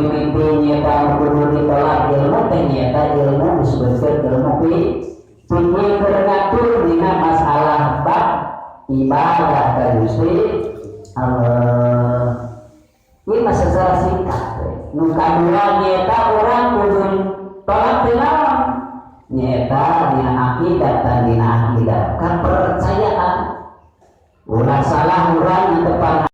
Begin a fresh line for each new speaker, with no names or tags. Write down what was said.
mimpi nyata kudu ditolak ilmu teh nyata ilmu disebutkeun ilmu fikih keur ngatur dina masalah bab ibadah ka Gusti Allah. Ieu mah secara singkat. Nu kadua nyata urang kudu tolak teh naon? Nyata dina akidah dan dina akidah kepercayaan. Ulah salah urang yang tepat